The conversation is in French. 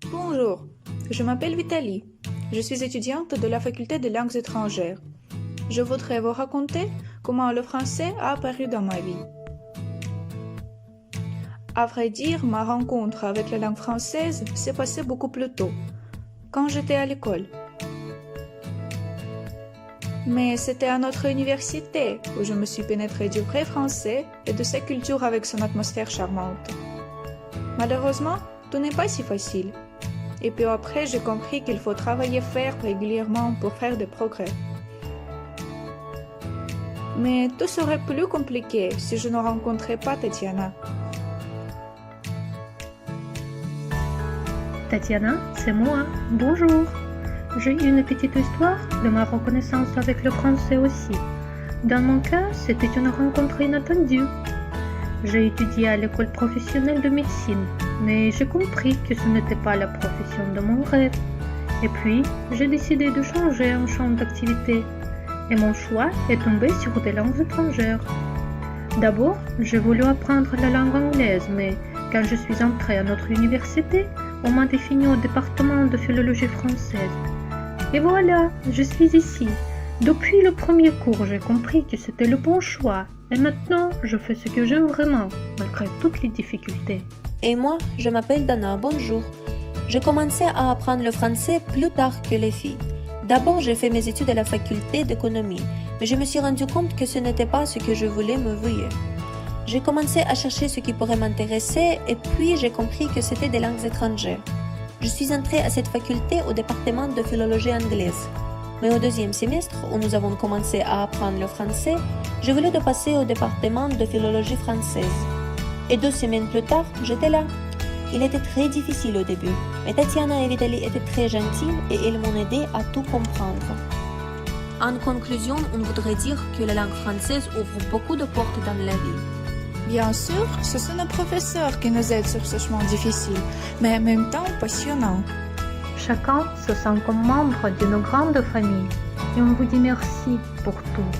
Bonjour, je m'appelle Vitaly. Je suis étudiante de la faculté des langues étrangères. Je voudrais vous raconter comment le français a apparu dans ma vie. À vrai dire, ma rencontre avec la langue française s'est passée beaucoup plus tôt, quand j'étais à l'école. Mais c'était à notre université où je me suis pénétrée du vrai français et de sa culture avec son atmosphère charmante. Malheureusement, tout n'est pas si facile. Et puis après, j'ai compris qu'il faut travailler fort régulièrement pour faire des progrès. Mais tout serait plus compliqué si je ne rencontrais pas Tatiana. Tatiana, c'est moi. Bonjour. J'ai une petite histoire de ma reconnaissance avec le français aussi. Dans mon cas, c'était une rencontre inattendue. J'ai étudié à l'école professionnelle de médecine, mais j'ai compris que ce n'était pas la profession de mon rêve. Et puis, j'ai décidé de changer un champ d'activité. Et mon choix est tombé sur des langues étrangères. D'abord, j'ai voulu apprendre la langue anglaise, mais quand je suis entrée à notre université, on m'a défini au département de philologie française. Et voilà, je suis ici. Depuis le premier cours, j'ai compris que c'était le bon choix. Et maintenant, je fais ce que j'aime vraiment, malgré toutes les difficultés. Et moi, je m'appelle Dana, bonjour. J'ai commencé à apprendre le français plus tard que les filles. D'abord, j'ai fait mes études à la faculté d'économie, mais je me suis rendu compte que ce n'était pas ce que je voulais me vouer. J'ai commencé à chercher ce qui pourrait m'intéresser et puis j'ai compris que c'était des langues étrangères. Je suis entrée à cette faculté au département de philologie anglaise. Mais au deuxième semestre, où nous avons commencé à apprendre le français, j'ai voulu de passer au département de philologie française. Et 2 semaines plus tard, j'étais là. Il était très difficile au début, mais Tatiana et Vitaly étaient très gentilles et ils m'ont aidé à tout comprendre. En conclusion, on voudrait dire que la langue française ouvre beaucoup de portes dans la vie. Bien sûr, ce sont nos professeurs qui nous aident sur ce chemin difficile, mais en même temps passionnant. Chacun se sent comme membre d'une grande famille. Et on vous dit merci pour tout.